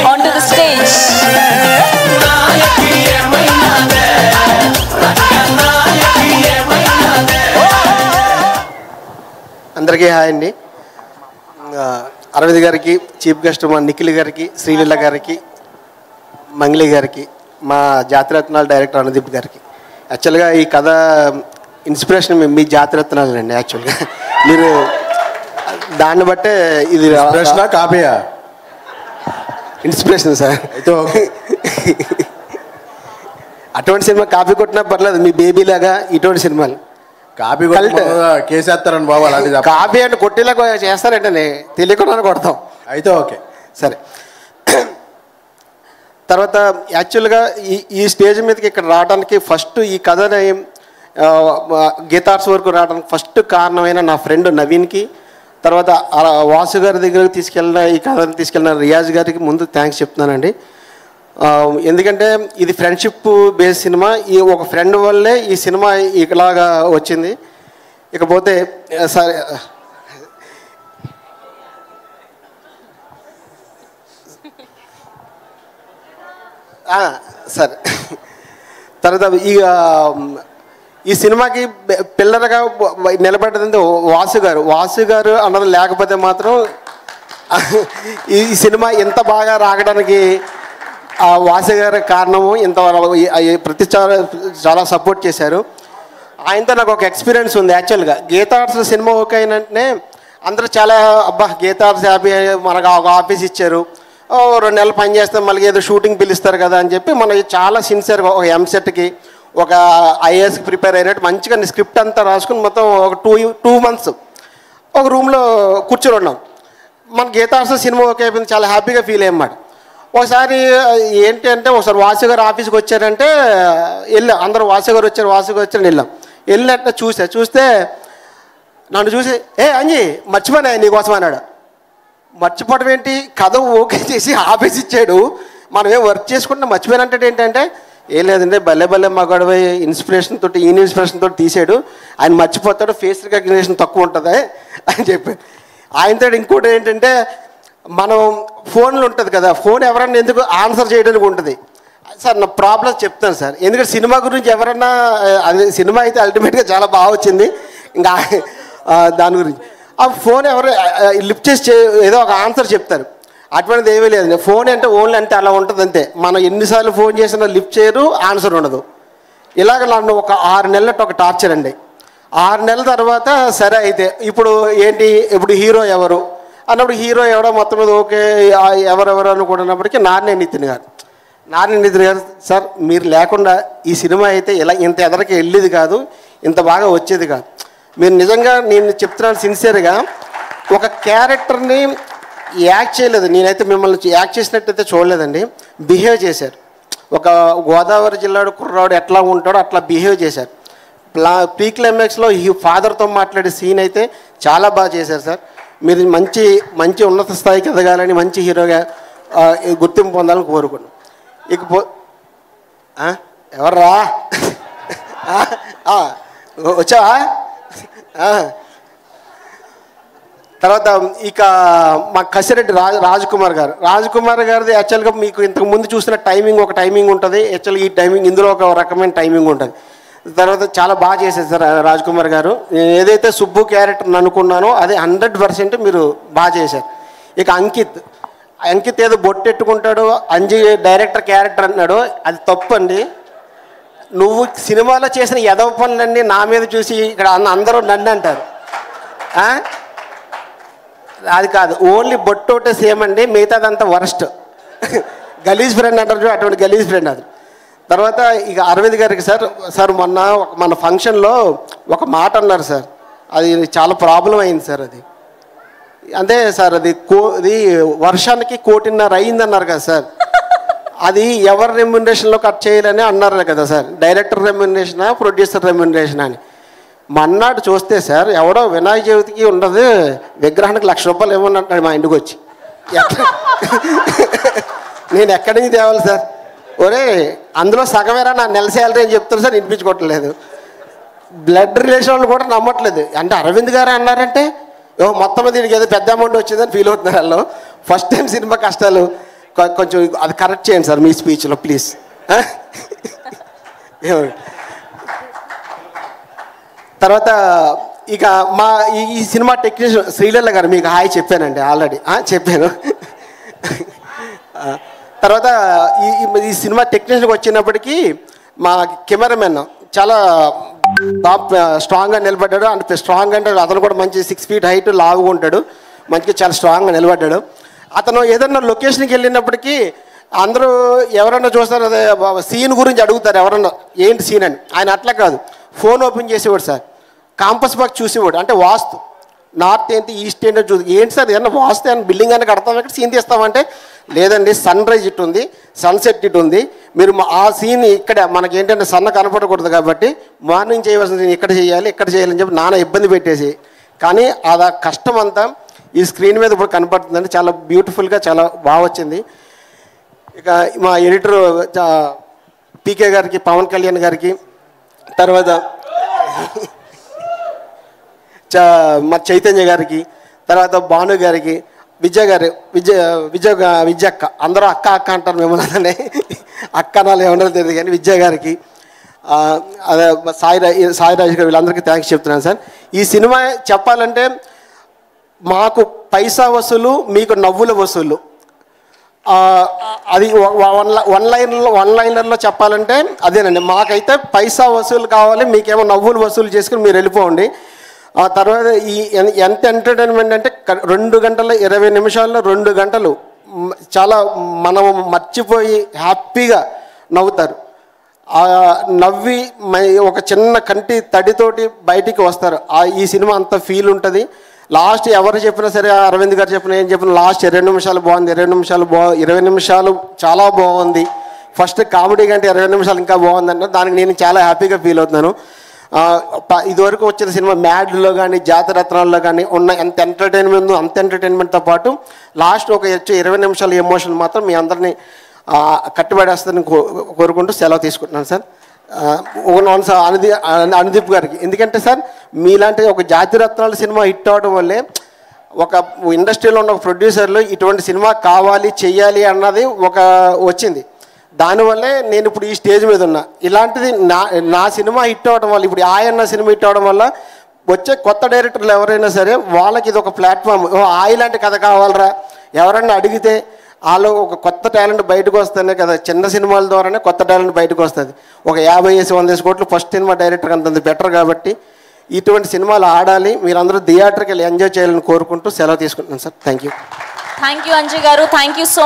onto the stage. అందరికీ hi అండి. అరవింద్ గారికి, చీఫ్ గెస్ట్ మా నిఖిల్ గారికి, శ్రీలీల గారికి, మంగ్లీ గారికి, మా జాతిరత్నాల డైరెక్టర్ అనుదీప్ గారికి. యాక్చువల్గా ఈ కథ ఇన్స్పిరేషన్ మీ జాతిరత్నాలండి. యాక్చువల్గా మీరు దాన్ని బట్టే ఇది కాపీయా ఇన్స్పిరేషన్ సార్. అటువంటి సినిమా కాపీ కొట్టినా పర్లేదు, మీ బేబీ లాగా ఇటువంటి సినిమాలు కాపీ కేసేస్తారని బాబు. అలాంటి కాపీ అంటే కొట్టేలాగా చేస్తారంటే తెలియకుండా కొడతాం. అయితే ఓకే సరే. తర్వాత యాక్చువల్గా ఈ స్టేజ్ మీదకి ఇక్కడ రావడానికి ఫస్ట్ ఈ కథని గీతార్ట్స్ వరకు రావడానికి ఫస్ట్ కారణమైన నా ఫ్రెండ్ నవీన్కి, తర్వాత వాసు గారి దగ్గరకు తీసుకెళ్ళిన ఈ కథని తీసుకెళ్ళిన రియాజ్ గారికి ముందు థ్యాంక్స్ చెప్తున్నానండి. ఎందుకంటే ఇది ఫ్రెండ్షిప్ బేస్ సినిమా. ఈ ఒక ఫ్రెండ్ వల్లే ఈ సినిమా ఇలాగా వచ్చింది. ఇకపోతే సరే సరే తర్వాత ఈ సినిమాకి పిల్లలుగా నిలబడ్డదంటే వాసు గారు అన్నది లేకపోతే మాత్రం ఈ సినిమా ఎంత బాగా రాగడానికి వాసు గారి కారణము. ఇంత ప్రతి చాలా సపోర్ట్ చేశారు. ఆయనతో నాకు ఒక ఎక్స్పీరియన్స్ ఉంది. యాక్చువల్గా గీతార్ట్స్ సినిమా ఓకే అయినంటే అందరూ చాలా అబ్బా గీతార్ట్స్ హ్యాపీ, మనకు ఒక ఆఫీస్ ఇచ్చారు, 2 నెలలు పని చేస్తే మళ్ళీ ఏదో షూటింగ్ పిలుస్తారు కదా అని చెప్పి మనకి చాలా సిన్సియర్గా ఒక ఎంసెట్కి ఒక ఐఏఎస్కి ప్రిపేర్ అయినట్టు మంచిగా స్క్రిప్ట్ అంతా రాసుకుని మొత్తం ఒక 2 months ఒక రూమ్లో కూర్చొని ఉన్నాం. మన గీతార్ట్స్ సినిమా ఓకే అయిపోయింది, చాలా హ్యాపీగా ఫీల్ అయ్యమాట. ఒకసారి ఏంటి అంటే ఒకసారి వాసు గారు ఆఫీస్కి వచ్చారంటే వెళ్ళాం. అందరూ వాసు గారు వచ్చారు వెళ్ళినట్టు చూస్తే నన్ను చూసి అంజీ మర్చిపోయినా నీకోసం అన్నాడు. మర్చిపోవడం ఏంటి, కథ ఓకే చేసి ఆఫీస్ ఇచ్చాడు, మనం ఏం వర్క్ చేసుకుంటే మర్చిపోయినంటే ఏంటంటే ఏం లేదంటే భలే మా గొడవ ఇన్స్పిరేషన్ తోటి తీసాడు, ఆయన మర్చిపోతాడు, ఫేస్ రికగ్నిషన్ తక్కువ ఉంటుంది అని చెప్పి. ఆయనతో ఇంకోటి ఏంటంటే మనం ఫోన్లు ఉంటుంది కదా, ఫోన్ ఎవరన్నా ఎందుకు ఆన్సర్ చేయడానికి ఉంటుంది సార్. నా ప్రాబ్లమ్స్ చెప్తాను సార్, ఎందుకంటే సినిమా గురించి ఎవరన్నా అది సినిమా అయితే అల్టిమేట్గా చాలా బాగా వచ్చింది, ఇంకా దాని గురించి ఆ ఫోన్ ఎవరు లిఫ్ట్ చేసి ఏదో ఒక ఆన్సర్ చెప్తారు. అటువంటిది ఏమీ లేదండి. ఫోన్ అంటే ఓన్లీ అంటే అలా ఉంటుంది అంతే. మనం ఎన్నిసార్లు ఫోన్ చేసినా లిఫ్ట్ చేయరు, ఆన్సర్ ఉండదు. ఇలాగ నన్ను ఒక 6 నెలలట్టు ఒక టార్చర్ అండి. 6 నెలల తర్వాత సరే అయితే ఇప్పుడు హీరో ఎవరు అన్నప్పుడు హీరో ఎవడో మొత్తం మీద ఓకే ఎవరెవరు అనుకుంటున్నప్పటికీ నారాయణ నితిన్ గారు సార్ మీరు లేకుండా ఈ సినిమా అయితే ఇంత ఎదరికి వెళ్ళేది కాదు, ఇంత బాగా వచ్చేది కాదు. మీరు నిజంగా నేను చెప్తున్నాను సిన్సియర్గా, ఒక క్యారెక్టర్ని యాక్ట్ చేయలేదు, నేనైతే మిమ్మల్ని యాక్ట్ చేసినట్టయితే చూడలేదండి. బిహేవ్ చేశారు. ఒక గోదావరి జిల్లాడు కుర్రాడు ఎట్లా ఉంటాడో అట్లా బిహేవ్ చేశారు. ప్రీ క్లైమాక్స్లో ఈ ఫాదర్తో మాట్లాడే సీన్ అయితే చాలా బాగా చేశారు సార్. మీరు మంచి ఉన్నత స్థాయికి ఎదగాలని, మంచి హీరోగా గుర్తింపు పొందాలని కోరుకున్నాను. ఎవర్రా వచ్చావా? తర్వాత ఇక మా కసిరెడ్డి రాజకుమార్ గారిది యాక్చువల్గా మీకు ఇంతకుముందు చూసిన ఒక టైమింగ్ ఉంటుంది. యాక్చువల్గా ఈ టైమింగ్ ఇందులో ఒక రకమైన టైమింగ్ ఉంటుంది. తర్వాత చాలా బాగా చేశారు సార్ రాజకుమార్ గారు. నేను ఏదైతే సుబ్బు క్యారెక్టర్ని అనుకున్నానో అదే 100% మీరు బాగా చేశారు. ఇక అంకిత్ ఏదో బొట్టెట్టుకుంటాడు, అంజీ డైరెక్టర్ క్యారెక్టర్ అన్నాడు, అది తప్పు అండి. నువ్వు సినిమాలో చేసిన ఎదవ పనులన్నీ నా మీద చూసి ఇక్కడ అందరూ నన్ను అంటారు. అది కాదు, ఓన్లీ బొట్టు ఒకటే సేమ్ అండి, మిగతాదంతా వరస్ట్ గలీజ్ ఫ్రెండ్ అంటారు, అటువంటి గలీజ్ ఫ్రెండ్ అది. తర్వాత ఇక అరవింద్ గారికి సార్ మన ఫంక్షన్లో ఒక మాట అన్నారు సార్, అది చాలా ప్రాబ్లం అయింది సార్. అది అంటే సార్ అది వర్షానికి 1.5 కోటి అయిందన్నారు కదా సార్. అది ఎవరి రెమ్యునరేషన్లో కట్ చేయాలని అన్నారు కదా సార్, డైరెక్టర్ రెమ్యునరేషనా ప్రొడ్యూసర్ రెమ్యునరేషనా అని. మన్నాడు చూస్తే సార్ ఎవడో వినాయక చవితికి ఉండదు విగ్రహానికి ₹1,00,000 ఏమన్నట్టు మా ఇంటికి వచ్చి. నేను ఎక్కడి నుంచి తేవాలి సార్? ఒరే అందులో సగమేరా నా నెల శాలరీ అని చెప్తారు సార్, వినిపించుకోవట్లేదు. బ్లడ్ రిలేషన్ వాళ్ళు కూడా నమ్మట్లేదు. అంటే అరవింద్ గారు అన్నారంటే మొత్తం దీనికి ఏదో పెద్ద అమౌంట్ వచ్చిందని ఫీల్ అవుతున్నారు వాళ్ళు. ఫస్ట్ టైం సినిమా కష్టాలు కొంచెం అది కరెక్ట్ చేయండి సార్ మీ స్పీచ్లో ప్లీజ్. తర్వాత ఇక మా ఈ సినిమా టెక్నీషియన్ శ్రీలీల గారు మీకు హాయ్ చెప్పానండి ఆల్రెడీ చెప్పాను. తర్వాత ఈ సినిమా టెక్నీషియన్కి వచ్చినప్పటికీ మా కెమెరామెన్ చాలా స్ట్రాంగ్గా నిలబడ్డాడు. అంటే స్ట్రాంగ్ అంటే అతను కూడా మంచి 6 feet హైట్ లావుగా ఉంటాడు, మంచిగా చాలా స్ట్రాంగ్గా నిలబడ్డాడు. అతను ఏదన్నా లొకేషన్కి వెళ్ళినప్పటికీ అందరూ ఎవరన్నా చూస్తారు అదే సీన్ గురించి అడుగుతారు, ఎవరన్నా ఏంటి సీన్ అని. ఆయన అట్లా కాదు, ఫోన్ ఓపెన్ చేసేవాడు సార్, కాంపస్ బాక్స్ చూసేవాడు. అంటే వాస్తు నార్త్ ఏంటి ఈస్ట్ ఏంటో చూసి ఏంటి సార్ ఏమన్నా వాస్తు అని బిల్డింగ్ అని కడతాం, ఇక్కడ సీన్ తీస్తామంటే లేదండి సన్ రైజ్ ఇటు ఉంది, సన్సెట్ ఇటు ఉంది, మీరు ఆ సీన్ ఇక్కడ మనకి ఏంటంటే సన్న కనపడకూడదు కాబట్టి మార్నింగ్ చేయవలసిన సీన్ ఇక్కడ చేయాలి చేయాలని చెప్పి నాన్న ఇబ్బంది పెట్టేసి, కానీ అది కష్టం అంతా ఈ స్క్రీన్ మీద ఇప్పుడు కనపడుతుందండి. చాలా బ్యూటిఫుల్గా చాలా బాగా వచ్చింది. ఇక మా ఎడిటర్ పీకే గారికి, పవన్ కళ్యాణ్ గారికి, తర్వాత మా చైతన్య గారికి, తర్వాత భాను గారికి, విజయక్క అందరూ అక్క అంటారు మిమ్మల్ని, అక్క నాలు ఏమన్నా తెలియదు కానీ విజయ గారికి, అదే సాయిరాజ్ గారు, వీళ్ళందరికీ థ్యాంక్స్ చెప్తున్నాను సార్. ఈ సినిమా చెప్పాలంటే మాకు పైసా వసూలు, మీకు నవ్వుల వసూలు. అది వన్ లైనర్లో చెప్పాలంటే అదేనండి. మాకైతే పైసా వసూలు కావాలి, మీకేమో నవ్వులు వసూలు చేసుకుని మీరు వెళ్ళిపోండి. ఆ తర్వాత ఎంత ఎంటర్టైన్మెంట్ అంటే 2 గంటల 20 నిమిషాల్లో 2 గంటలు చాలా మనం మర్చిపోయి హ్యాపీగా నవ్వుతారు. నవ్వి ఒక చిన్న కంటి తడితోటి బయటికి వస్తారు. ఈ సినిమా అంత ఫీల్ ఉంటుంది. లాస్ట్ ఎవరు చెప్పినా సరే, అరవింద్ గారు చెప్పినా ఏం చెప్పినా లాస్ట్ 20 నిమిషాలు బాగుంది, 20 నిమిషాలు చాలా బాగుంది. ఫస్ట్ కామెడీ కంటే 20 నిమిషాలు ఇంకా బాగుందంటే దానికి నేను చాలా హ్యాపీగా ఫీల్ అవుతున్నాను. ఇదివరకు వచ్చిన సినిమా మ్యాడ్లో కానీ జాతరత్నాల్లో కానీ ఉన్న ఎంత ఎంటర్టైన్మెంట్ అంత ఎంటర్టైన్మెంట్తో పాటు లాస్ట్ ఒక 20 నిమిషాల ఎమోషన్ మాత్రం మీ అందరినీ కట్టుబడేస్తారని కోరుకుంటూ సెలవు తీసుకుంటున్నాను సార్. అనుదీప్ గారికి, ఎందుకంటే సార్ మీలాంటి ఒక జాతిరత్నాల సినిమా హిట్ అవడం వల్లే ఒక ఇండస్ట్రీలో ఉన్న ఒక ప్రొడ్యూసర్లు ఇటువంటి సినిమా కావాలి చెయ్యాలి అన్నది ఒక వచ్చింది. దానివల్లే నేను ఇప్పుడు ఈ స్టేజ్ మీద ఉన్నా. ఇలాంటిది నా సినిమా హిట్ అవ్వడం వల్ల, ఇప్పుడు ఆయన సినిమా హిట్ అవ్వడం వల్ల వచ్చే కొత్త డైరెక్టర్లు ఎవరైనా సరే వాళ్ళకి ఇది ఒక ప్లాట్ఫామ్. ఇలాంటి కథ కావాలరా ఎవరన్నా అడిగితే వాళ్ళు ఒక కొత్త టాలెంట్ బయటకు వస్తేనే కదా, చిన్న సినిమాల ద్వారానే కొత్త టాలెంట్ బయటకు వస్తుంది. ఒక 50-100 కోట్లు ఫస్ట్ సినిమా డైరెక్టర్ అంత బెటర్. కాబట్టి ఇటువంటి సినిమాలు ఆడాలి, మీరందరూ థియేటర్కి వెళ్ళి ఎంజాయ్ చేయాలని కోరుకుంటూ సెలవు తీసుకుంటున్నాను సార్. థ్యాంక్ యూ అంజు గారు, థ్యాంక్ యూ సో